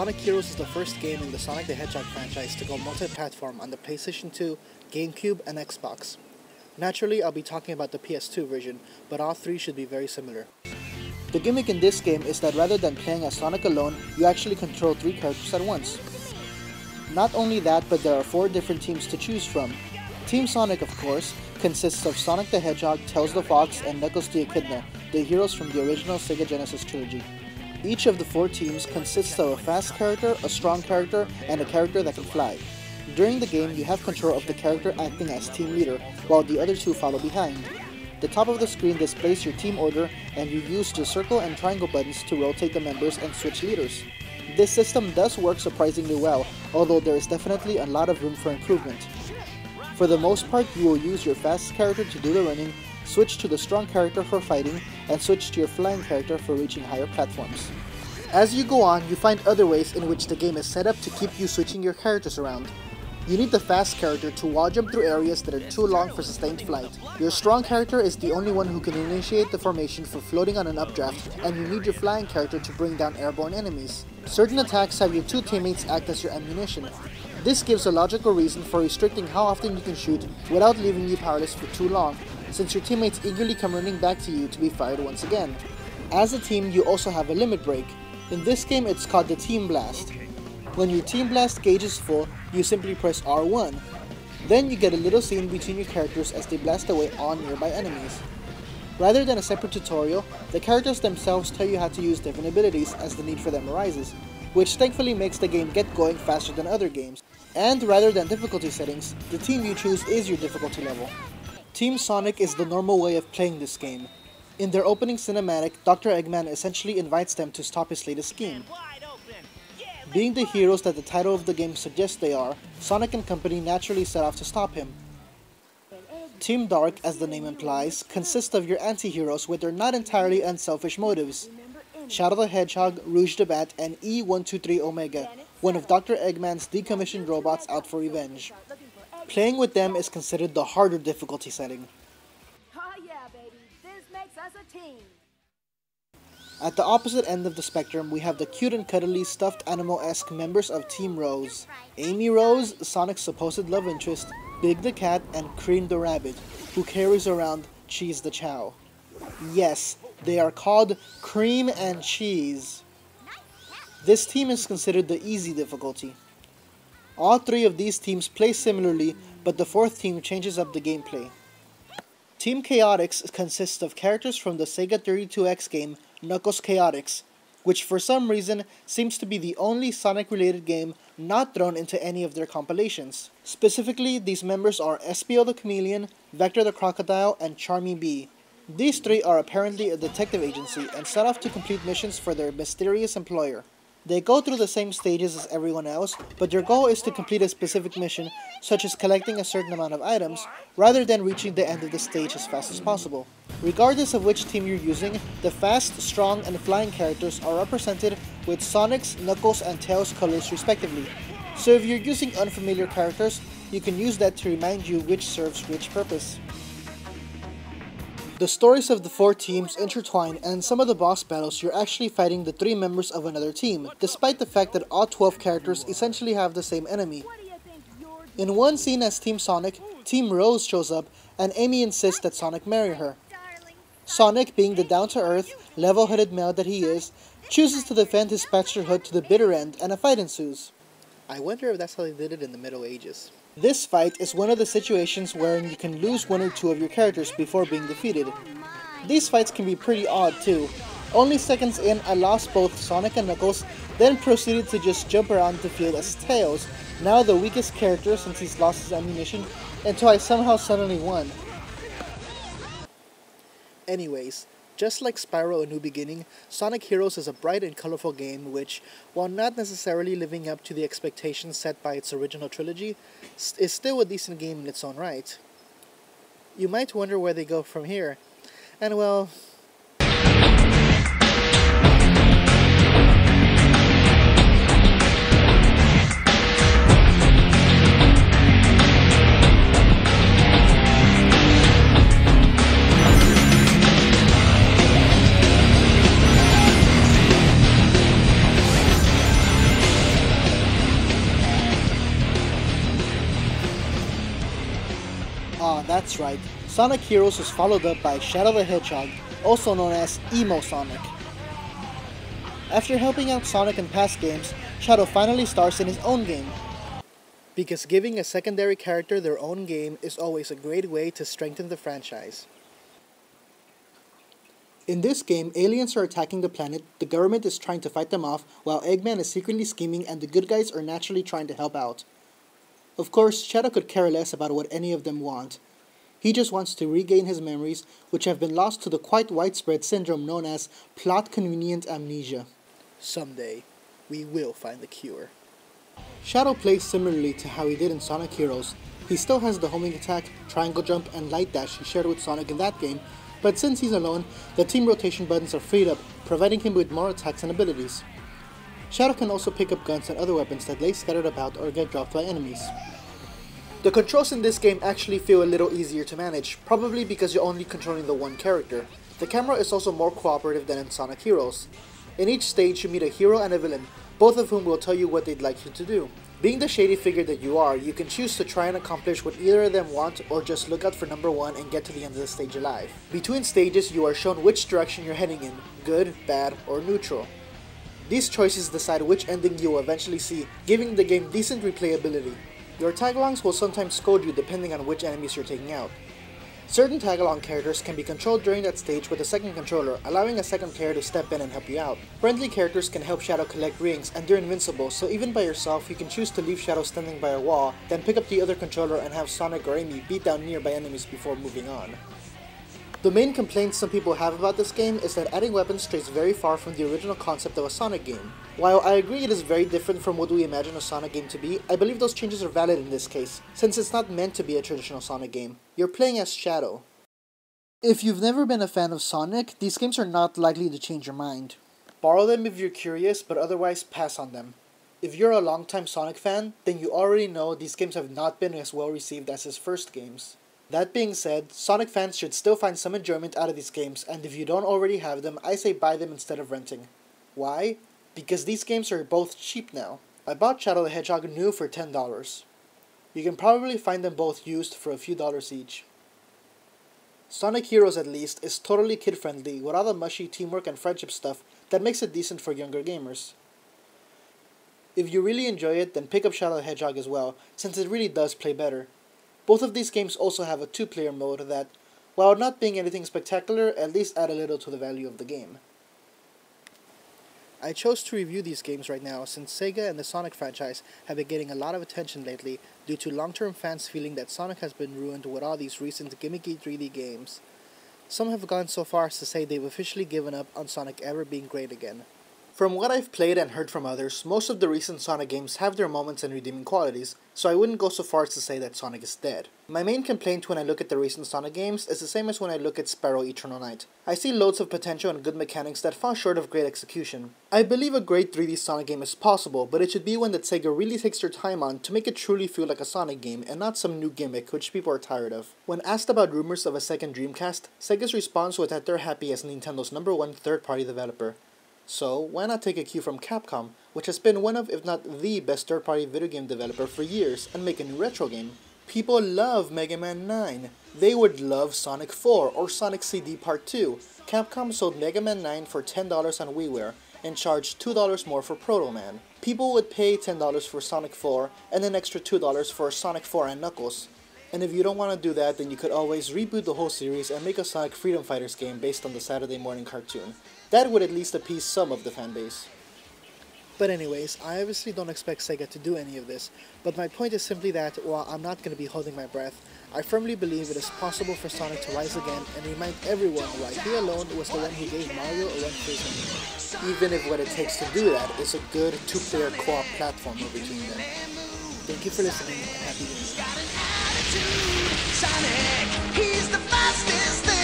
Sonic Heroes is the first game in the Sonic the Hedgehog franchise to go multi-platform on the PlayStation 2, GameCube, and Xbox. Naturally, I'll be talking about the PS2 version, but all three should be very similar. The gimmick in this game is that rather than playing as Sonic alone, you actually control 3 characters at once. Not only that, but there are 4 different teams to choose from. Team Sonic, of course, consists of Sonic the Hedgehog, Tails the Fox, and Knuckles the Echidna, the heroes from the original Sega Genesis trilogy. Each of the 4 teams consists of a fast character, a strong character, and a character that can fly. During the game, you have control of the character acting as team leader, while the other 2 follow behind. The top of the screen displays your team order, and you use the circle and triangle buttons to rotate the members and switch leaders. This system does work surprisingly well, although there is definitely a lot of room for improvement. For the most part, you will use your fast character to do the running, switch to the strong character for fighting, and switch to your flying character for reaching higher platforms. As you go on, you find other ways in which the game is set up to keep you switching your characters around. You need the fast character to wall jump through areas that are too long for sustained flight. Your strong character is the only one who can initiate the formation for floating on an updraft, and you need your flying character to bring down airborne enemies. Certain attacks have your 2 teammates act as your ammunition. This gives a logical reason for restricting how often you can shoot without leaving you powerless for too long, since your teammates eagerly come running back to you to be fired once again. As a team, you also have a limit break. In this game, it's called the Team Blast. When your Team Blast gauge is full, you simply press R1. Then you get a little scene between your characters as they blast away all nearby enemies. Rather than a separate tutorial, the characters themselves tell you how to use different abilities as the need for them arises, which thankfully makes the game get going faster than other games. And rather than difficulty settings, the team you choose is your difficulty level. Team Sonic is the normal way of playing this game. In their opening cinematic, Dr. Eggman essentially invites them to stop his latest scheme. Being the heroes that the title of the game suggests they are, Sonic and company naturally set off to stop him. Team Dark, as the name implies, consists of your anti-heroes with their not entirely unselfish motives. Shadow the Hedgehog, Rouge the Bat, and E123 Omega, one of Dr. Eggman's decommissioned robots out for revenge. Playing with them is considered the harder difficulty setting. At the opposite end of the spectrum, we have the cute and cuddly stuffed animal-esque members of Team Rose. Amy Rose, Sonic's supposed love interest, Big the Cat, and Cream the Rabbit, who carries around Cheese the Chow. Yes, they are called Cream and Cheese. This team is considered the easy difficulty. All 3 of these teams play similarly, but the 4th team changes up the gameplay. Team Chaotix consists of characters from the Sega 32X game Knuckles Chaotix, which for some reason seems to be the only Sonic-related game not thrown into any of their compilations. Specifically, these members are Espio the Chameleon, Vector the Crocodile, and Charmy Bee. These 3 are apparently a detective agency and set off to complete missions for their mysterious employer. They go through the same stages as everyone else, but their goal is to complete a specific mission, such as collecting a certain amount of items, rather than reaching the end of the stage as fast as possible. Regardless of which team you're using, the fast, strong, and flying characters are represented with Sonic's, Knuckles, and Tails colors respectively. So if you're using unfamiliar characters, you can use that to remind you which serves which purpose. The stories of the 4 teams intertwine, and in some of the boss battles you're actually fighting the 3 members of another team, despite the fact that all 12 characters essentially have the same enemy. In one scene as Team Sonic, Team Rose shows up, and Amy insists that Sonic marry her. Sonic, being the down-to-earth, level-headed male that he is, chooses to defend his bachelor hood to the bitter end, and a fight ensues. I wonder if that's how they did it in the Middle Ages. This fight is one of the situations wherein you can lose 1 or 2 of your characters before being defeated. These fights can be pretty odd too. Only seconds in, I lost both Sonic and Knuckles, then proceeded to just jump around the field as Tails, now the weakest character since he's lost his ammunition, until I somehow suddenly won. Anyways, just like Spyro A New Beginning, Sonic Heroes is a bright and colorful game which, while not necessarily living up to the expectations set by its original trilogy, is still a decent game in its own right. You might wonder where they go from here, and well, Ah, that's right. Sonic Heroes was followed up by Shadow the Hedgehog, also known as Emo Sonic. After helping out Sonic in past games, Shadow finally stars in his own game. Because giving a secondary character their own game is always a great way to strengthen the franchise. In this game, aliens are attacking the planet, the government is trying to fight them off, while Eggman is secretly scheming and the good guys are naturally trying to help out. Of course, Shadow could care less about what any of them want. He just wants to regain his memories, which have been lost to the quite widespread syndrome known as plot-convenient amnesia. Someday, we will find the cure. Shadow plays similarly to how he did in Sonic Heroes. He still has the homing attack, triangle jump, and light dash he shared with Sonic in that game, but since he's alone, the team rotation buttons are freed up, providing him with more attacks and abilities. Shadow can also pick up guns and other weapons that lay scattered about or get dropped by enemies. The controls in this game actually feel a little easier to manage, probably because you're only controlling the one character. The camera is also more cooperative than in Sonic Heroes. In each stage you meet a hero and a villain, both of whom will tell you what they'd like you to do. Being the shady figure that you are, you can choose to try and accomplish what either of them want or just look out for number one and get to the end of the stage alive. Between stages you are shown which direction you're heading in, good, bad, or neutral. These choices decide which ending you will eventually see, giving the game decent replayability. Your tagalongs will sometimes scold you depending on which enemies you're taking out. Certain tagalong characters can be controlled during that stage with a second controller, allowing a second player to step in and help you out. Friendly characters can help Shadow collect rings, and they're invincible, so even by yourself you can choose to leave Shadow standing by a wall, then pick up the other controller and have Sonic or Amy beat down nearby enemies before moving on. The main complaint some people have about this game is that adding weapons strays very far from the original concept of a Sonic game. While I agree it is very different from what we imagine a Sonic game to be, I believe those changes are valid in this case, since it's not meant to be a traditional Sonic game. You're playing as Shadow. If you've never been a fan of Sonic, these games are not likely to change your mind. Borrow them if you're curious, but otherwise pass on them. If you're a longtime Sonic fan, then you already know these games have not been as well received as his first games. That being said, Sonic fans should still find some enjoyment out of these games, and if you don't already have them, I say buy them instead of renting. Why? Because these games are both cheap now. I bought Shadow the Hedgehog new for $10. You can probably find them both used for a few dollars each. Sonic Heroes, at least, is totally kid-friendly with all the mushy teamwork and friendship stuff that makes it decent for younger gamers. If you really enjoy it, then pick up Shadow the Hedgehog as well, since it really does play better. Both of these games also have a 2-player mode that, while not being anything spectacular, at least add a little to the value of the game. I chose to review these games right now since Sega and the Sonic franchise have been getting a lot of attention lately due to long-term fans feeling that Sonic has been ruined with all these recent gimmicky 3D games. Some have gone so far as to say they've officially given up on Sonic ever being great again. From what I've played and heard from others, most of the recent Sonic games have their moments and redeeming qualities, so I wouldn't go so far as to say that Sonic is dead. My main complaint when I look at the recent Sonic games is the same as when I look at Spyro Eternal Night. I see loads of potential and good mechanics that fall short of great execution. I believe a great 3D Sonic game is possible, but it should be one that Sega really takes their time on to make it truly feel like a Sonic game and not some new gimmick which people are tired of. When asked about rumors of a second Dreamcast, Sega's response was that they're happy as Nintendo's #1 third-party developer. So, why not take a cue from Capcom, which has been one of, if not the best third-party video game developer for years, and make a new retro game? People love Mega Man 9. They would love Sonic 4 or Sonic CD Part 2. Capcom sold Mega Man 9 for $10 on WiiWare and charged $2 more for Proto Man. People would pay $10 for Sonic 4 and an extra $2 for Sonic 4 and Knuckles. And if you don't want to do that, then you could always reboot the whole series and make a Sonic Freedom Fighters game based on the Saturday morning cartoon. That would at least appease some of the fanbase. But anyways, I obviously don't expect Sega to do any of this, but my point is simply that, while I'm not going to be holding my breath, I firmly believe it is possible for Sonic to rise again and remind everyone why he alone was the one who gave Mario a run for his money. Even if what it takes to do that is a good 2-player co-op platformer between them. Thank you for listening, and happy New Year. Sonic, he's the fastest thing.